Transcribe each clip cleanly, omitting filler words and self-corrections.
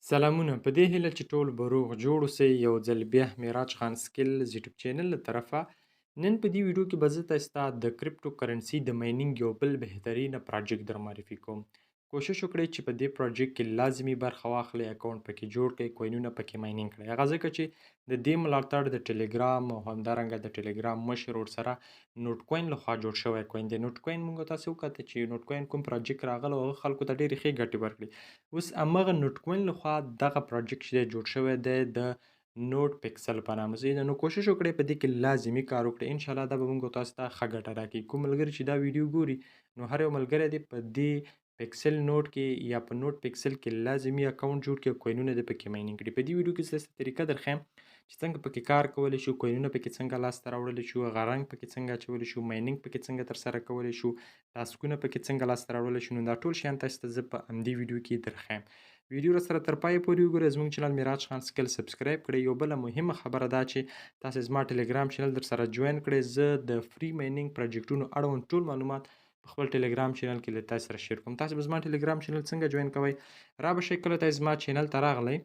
سلامونه په دې هیله چې ټول به روغ جوړ اوسئ. یو ځل بیا معراج خان سکلز یوټیوب چینل له طرفه نن په دې ویډیو کې به زه تاسو ته د کریپټو کرنسي د ماینینګ یو بل بهترینه پراجیکټ در معرفي کوم. کوشش وکړئ چې په دې پراجیکټ کې لازمي برخه واخلئ، اکاونټ پکې جوړ کړئ، کوینونه پکې ماینینګ کړئ. هغه ځکه چې د دې ملاتړ د ټلګرام او همدارنګه د ټلګرام مشر ورسره نوټ کوین لخوا جوړ شوی کوین دی. نوټ کوین موږ تاسو وکړه چې نوټ کوین کوم پراجیکټ راغلی هغه خلکو ته ډېرې ښې ګټې ورکړي. اوس همغه نوټ کوین لخوا دغه پراجیکټ چې دی جوړ شوی دی د نوټ پکسل په نامه ځای ده. نو کوشش وکړئ په دې کې لازمي کار وکړئ، انشاءالله دا به موږ تاسو ته ښه ګټه راکړي. کوم ملګري چې دا ویډیو ګوري نو هر یو ملګری دې په دې پکسل نوټ کې یا په نوټ پکسل کې لازمي اکاونټ جوړ کړي او کوینونه دې پکې ماینینګ کړي. په دې ویډیو کې تاسو ته طریقه درښیم چې څنګه پکې کار کولی شو، کوینونه پکې څنګه لاسته راوړلی شو، هغه رنګ پکې څنګه اچولی شو، ماینینګ پکې څنګه ترسره کولی شو، ټاسکونه پکې څنګه لاسته راوړلی شو. نو دا ټول شیان تاسو ته زه په همدې ویډیو کې درښیم. ویډیو را سره تر پایه پورې وګورئ. زموږ چینل معراج خان سکل سبسکرایب کړئ. یو بله مهمه خبره دا چې تاسو زما ټلګرام چینل در سره جوین کړئ. زه د فری ماینینګ پراجیکټونو اړوند ټول معلومات په خپل ټلګرام چینل کې له تاسو سره شیر کوم. تاسو به زما ټلګرام چینل څنګه جوین کوئ؟ را به شئ کله تاسو زما چینل ته راغلی،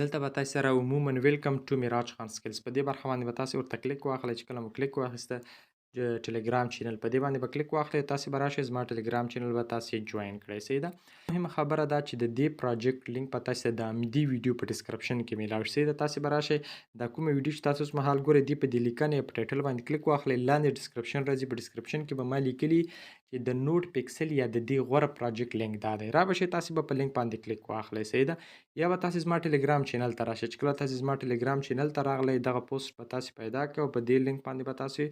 دلته به تاسو سره عموما ویلکم ټو معراج خان سکلز په دې برخه باندې به تاسو ورته کلیک واخلئ. چې کله مو کلیک واخیسته ټلګرام چینل په دې باندې به کلیک واخلئ، تاسو به راشئ زما ټلګرام چینل به تاسو جوین کړئ. صحیح ده. مهمه خبره دا چې د دې پراجیکټ لینک په تاسو د همدې ویډیو په ډسکرپشن کې میلاو شي. ده تاسو به راشئ دا کومه ویډیو چې تاسو اوس مهال ګورئ دې په دې لیکنې په ټایټل باندې کلیک واخلئ، لاندې ډسکرپشن راځي، په ډسکرپشن کې به ما لیکلي چې د نوټ پکسل یا د دې غوره پراجیکټ لینک دا دی. را به شئ تاسو به په لینک باندې کلیک واخلئ. صحیح ده. یا به تاسو زما ټلګرام چینل ته راشئ. چې کله تاسو زما ټلګرام چینل ته راغلی دغه پوسټ به تاسو پیدا کړئ او په دې لینک باندې به تاسو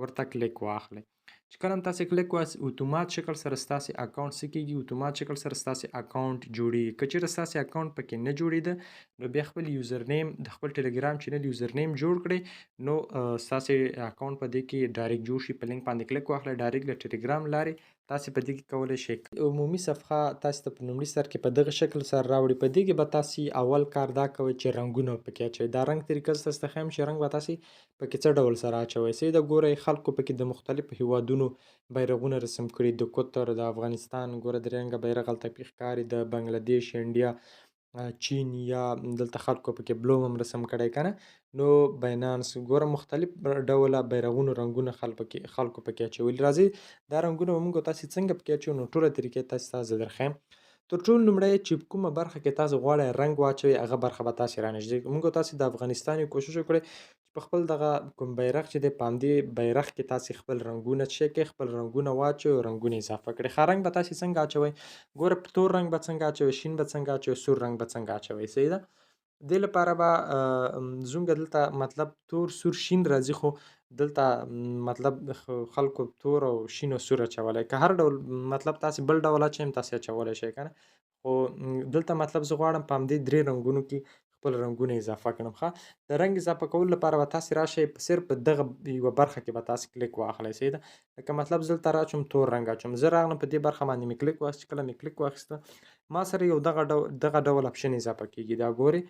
ورته کلیک واخلئ. چې کله هم تاسو کلیک واسي اتومات شکل سره ستاسو اکاونټ څه کیږي، اتومات شکل سره ستاسو اکاونټ جوړیږي. که چیرې ستاسو اکاونټ پکې نه جوړېده نو بیا خپل یوزر نیم د خپل ټلګرام چینل یوزر نیم جوړ کړئ، نو ستاسو اکاونټ په دې کې ډایرکټ جوړ شي. په لینک باندې کلیک واخلئ، ډایرکټ له ټلګرام لارې تاسو په دې کې کولی شئ عمومي صفحه تاسو ته په لومړي سر کې په دغه شکل سره راوړي. په دې کې به تاسو اول کار دا کوئ چې رنګونه پکې اچوئ. دا رنګ طریقه زه تاسو ته ښیم چې رنګ به تاسو پکې څه ډول سره اچوئ. صحیح ده. ګورئ خلکو پکې د مختلفو هیوادونو بیرغونه رسم کړي، د قطر، د افغانستان ګوره درې رنګه بیرغ هلته پکې ښکاري، د بنګلادیش، انډیا، چین، یا دلته خلکو پکې بلوم هم رسم کړی که نه. نو باینانس ګوره مختلف ډوله بیرغونو رنګونه خلکو پکې اچولي. راځئ دا رنګونه به موږ تاسې څنګه پکې اچوو نو ټوله طریقې تاسې ته زه درښیم. تر ټولو لومړی چې کومه برخه کې تاسو غواړئ رنګ واچوئ هغه برخه به تاسې رانږدې کړئ. موږ تاسې د افغانستان یو کوشش وکړئ چې په خپل دغه کوم بیرغ چې دی په همدې بیرغ کې تاسې خپل رنګونه څه کړئ، خپل رنګونه واچوئ او رنګونه اضافه کړئ. ښه رنګ به تاسې څنګه اچوئ؟ ګوره تور رنګ به څنګه اچوئ، شین به څنګه اچوئ، سور رنګ به څنګه اچوئ. صحیح ده. دې لپاره به زموږ دلته مطلب تور، سور، شین راځي، خو دلته مطلب خلکو تور او شین او سور اچولی. که هر ډول مطلب تاسې بل ډول اچوئ هم تاسې اچولی شئ که نه، خو دلته مطلب زه غواړم په همدې درې رنګونو کې خپل رنګونه اضافه کړم. ښه، د رنګ اضافه کولو لپاره به تاسې راشئ صرف په دغه یوه برخه کې به تاسې کلیک واخلئ. صحیح ده. لکه مطلب زه دلته راچوم تور رنګ اچوم، زه راغلم په دې برخه باندې مې کلیک واخیست. چې کله مې کلیک واخیسته ما سره یو دغه ډول اپشن اضافه کیږي. دا ګورئ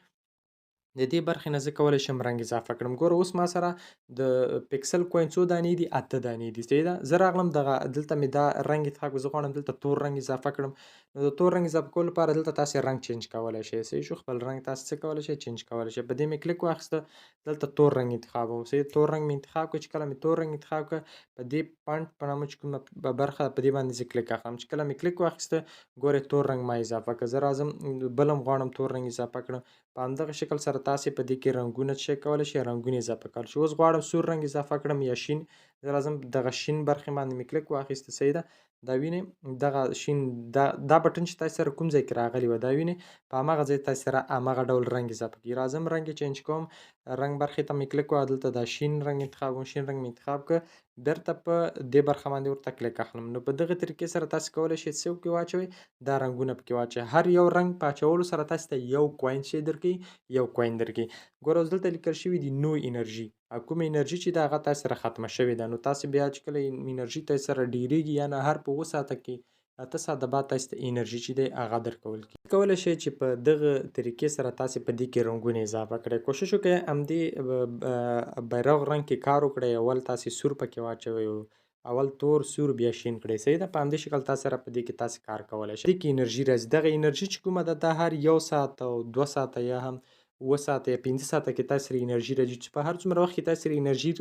د دې برخې نه زه کولی شم رنګ اضافه کړم. ګوره اوس ما سره د پکسل کوین څو دانې دي؟ 8 دانې دي. صحیح ده. زه راغلم دلته مې دا رنګ انتخاب کړ، زه غواړم دلته تور رنګ اضافه کړم. نو د تور رنګ اضافه کولو لپاره دلته تاسې رنګ چینج کولی شئ. صحیح شو. خپل رنګ تاسې څه کولی شئ؟ چینج کولی شئ. په دې مې کلیک واخیسته، دلته تور رنګ انتخابوم. صحیح، تور رنګ مې انتخاب کړ. چې کله مې تور رنګ انتخاب کړ په دې پنټ په نامه چې کومه برخه په دې باندې زه کلیک اخلم. چې کله مې کلیک واخیسته ګورئ تور رنګ ما اضافه کړ. زه راځم بل هم غواړم تور رنګ اضافه کړم. په همدغه شکل سره تاسې په دې کې رنګونه څه کولی شئ؟ رنګونه اضافه کولی شئ. اوس غواړم سور رنګ اضافه کړم یا شین. زه راځم دغه شین برخې باندې مې کلیک واخیسته. صحیح ده. دا وینئ دغه شین دا بټن چې تاسې سره کوم ځای کې راغلی وه دا وینئ، په همغه ځای تاسې سره همغه ډول رنګ اضافه کړي. راځم رنګ یې چینج کوم، رنګ برخې ته مې کلیک ووهه، دلته دا شین رنګ انتخابوم. شین رنګ مې انتخاب کړ، بیرته په دې برخه باندې ورته کلیک اخلم. نو په دغه طریقې سره تاسې کولی شئ څه پکې واچوئ؟ دا رنګونه پکې واچوئ. هر یو رنګ په اچولو سره تاسې ته یو کوین څه درکوي؟ یو کوین درکوي. ګوره اوس دلته لیکل شوي دي نو انرژي، او کومه انرژي چې ده هغه تاسې سره ختمه شوې ده. نو تاسې بیا چې کله انرژي تاسې سره ډېرېږي یا نه هر په 7 ساعته کې 8 ساعته بعد تاسې ته انرژي چې دی هغه درکول کېږي. کولی شئ چې په دغه طریقې سره تاسې په دې کې رنګونه اضافه کړئ. کوشش وکړئ همدې بیرغ رنګ کې کار وکړئ. اول تاسې سور پکې واچوئ او اول تور سور بیا شین کړئ. صحیح ده. په همدې شکل تاسو سره په دې کې تاسو کار کولی شئ. دې کې انرژي راځي. دغه انرژي چې کومه ده دا هر 1 ساعت او 2 ساعته یا هم 7 ساعته یا 15 ساعته کې تاسو سره انرژي راځي چې په هر څومره وخت کې تاسو سره انرژي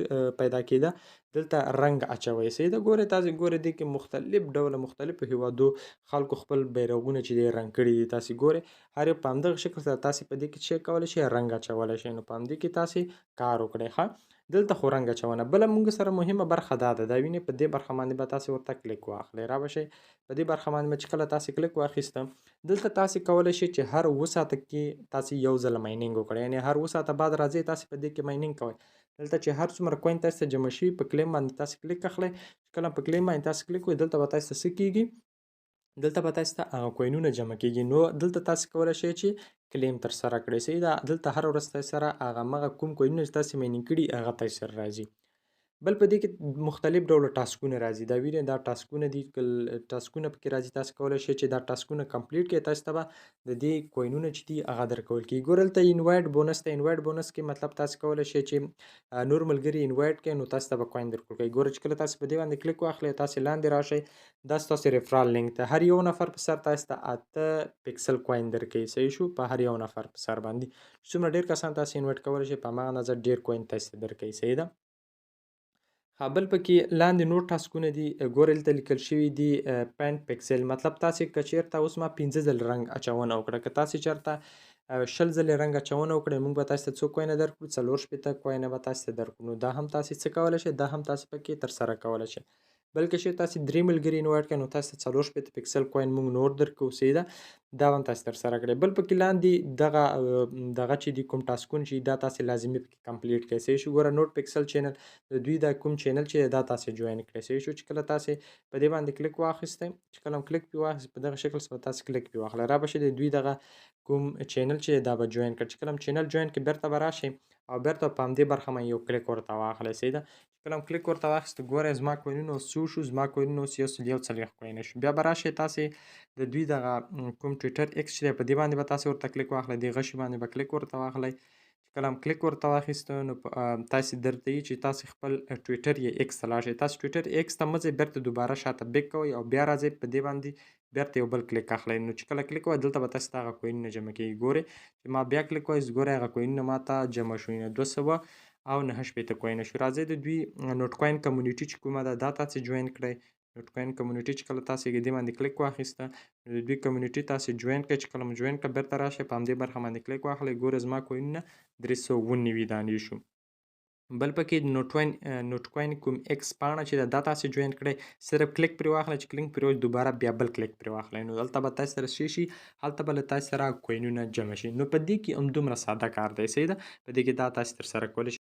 پیدا کېده دلته رنګ اچوئ. صحیح ده. ګورئ تاسو ګورئ دې کې مختلف ډوله مختلفو هیوادو خلکو خپل بیرغونه چې دی رنګ کړي دي. تاسو ګورئ هر یو په همدغه شکل سره تاسو په دې کې څه کولی شئ رنګ اچولی شئ. نو په همدې کې تاسو کار وکړئ. ښه دلته خو رنګ اچونه. بله موږ سره مهمه برخه دا ده. دا وینئ په دې برخه باندې به تاسو ورته کلیک واخلئ. را به شئ په دې برخه باندې چې کله تاسو کلیک واخیسته دلته تاسو کولی شئ چې هر 7 ساعته کې تاسو یو ځله ماینینګ وکړئ. یعنې هر 7 ساعته بعد راځئ تاسو په دې کې ماینینګ کوئ. دلته چې هر څومره کوین تاسو ته جمع شوي په کلیم باندې تاسو کلیک اخلئ. چې کله په کلیم باندې تاسو کلیک وکړئ دلته به تاسو ته څه کېږي دلته به تاسو ته هغه کوینونه جمع کېږي. نو دلته تاسو کولی شئ چې کلیم ترسره کړئ. صحیح ده. دلته هره ورځ تاسو سره هغه مغه کوم کوینونه چې تاسو ماینینګ کړي هغه تاسو سره راځي. بل په دې کې مختلف ډوله ټاسکونه راځي. دا وینئ دا ټاسکونه دي. ټاسکونه پکې راځي. تاسو کولی شئ چې دا ټاسکونه کمپلیټ کړئ. تاسو ته به د دې کوینونه چې دي هغه درکول کېږي. ګورئ دلته انوایټ بونس ته. انوایټ بونس کې مطلب تاسو کولی شئ چې نور ملګري انوایټ کړئ نو تاسو ته به کوین درکول کوي. ګورئ چې کله تاسو په دې باندې کلیک واخلئ تاسو لاندې راشئ دا ستاسو ریفرال لینک ته. هر یو نفر په سر تاسو ته 8 پکسل کوین درکوي. صحیح شو. په هر یو نفر په سر باندې څومره ډېر کسان تاسو انوایټ کولی شئ په هماغه اندازه ډېر کوین تاسو ته درکوي. صحیح ده. بل پکې لاندې نور ټاسکونه دي. ګورئ دلته لیکل شوي دي پینټ پکسل. مطلب تاسې که چېرته اوس ما 15 ځله رنګ اچونه وکړه. که تاسې چېرته 20 ځلې رنګ اچونه وکړئ موږ به تاسو ته څو کوینه درکړو 44 کوینه به تاسو ته درکړو. نو دا هم تاسې څه کولی شئ دا هم تاسو پکې ترسره کولی شئ. بلکې چې تاسو 3 ملګري انوایټ کړئ نو تاسو ته 44 پکسل کوین موږ نور درکوو. صحیح ده. دا هم تاسو ترسره کړئ. بل پکې لاندې دغه چې دي کوم ټاسکونه چې دا تاسو لازمي پکې کمپلیټ کړئ. صحیح شو. ګوره نوټ پکسل چینل د دوی دا کوم چینل چې دا تاسو جوین کړئ. صحیح شو. چې کله تاسو په دې باندې کلیک واخیستی چې کله هم کلیک پې واخیست په دغه شکل سره تاسو کلیک پې واخلئ. را به شئ د دوی دغه کوم چینل چې دا به جوین کړئ. چې کله هم چینل جوین کړئ بیرته به راشئ او بیرته په همدې برخه باندې یو کلیک ورته واخلئ. صحیح ده. چې کله هم کلیک ورته واخیست ګورئ زما کوینونه اوس څو شو. زما کوینونه اوس 140 کوینه شو. بیا به راشئ تاسې د دوی دغه کوم ټویټر ایکس چې دی په دې باندې به تاسو ورته کلیک واخلئ. دې غشي باندې به کلیک ورته واخلئ. چې کله هم کلیک ورته واخیسته نو تاسې درته وي چې تاسو خپل ټویټر یا ایکس ته لاړ شئ. تاسو ټویټر ایکس ته مه ځئ بیرته دوباره شاته بیک کوئ او بیا راځئ په دې باندې بیرته یو بل کلیک اخلئ. نو چې کله کلیک ووایئ دلته به تاسو ته هغه کوینونه جمع کېږي. ګورئ چې ما بیا کلیک ووایست ګورئ هغه کوینونه ما ته جمع شوي 209 کوینه شو. راځئ د دوی نوټ کوین کمیونټي چې کومه ده دا تاسې جوین کړئ. نوټ کوین کمیونټي چې کله تاسې دې باندې کلیک واخیسته نو د دوی کمیونټي تاسې جوین کړئ. چې کله مو جوین کړه بیرته راشئ په همدې برخه باندې کلیک واخلئ. ګورئ زما کوینونه 319 دانې شو. بل پکې نوټ کوین کوم ایکس پاڼه چې ده دا تاسې جوین کړئ. صرف کلیک پرې واخلئ. چې کلیک پرې وکړئ دوباره بیا بل کلیک پرې واخلئ نو دلته به تاسو سره څه شي هلته به له تاسو سره کوینونه جمع شي. نو په دې کې همدومره ساده کار دی. صحیح ده. په دې کې دا تاسو ترسره کولی شئ.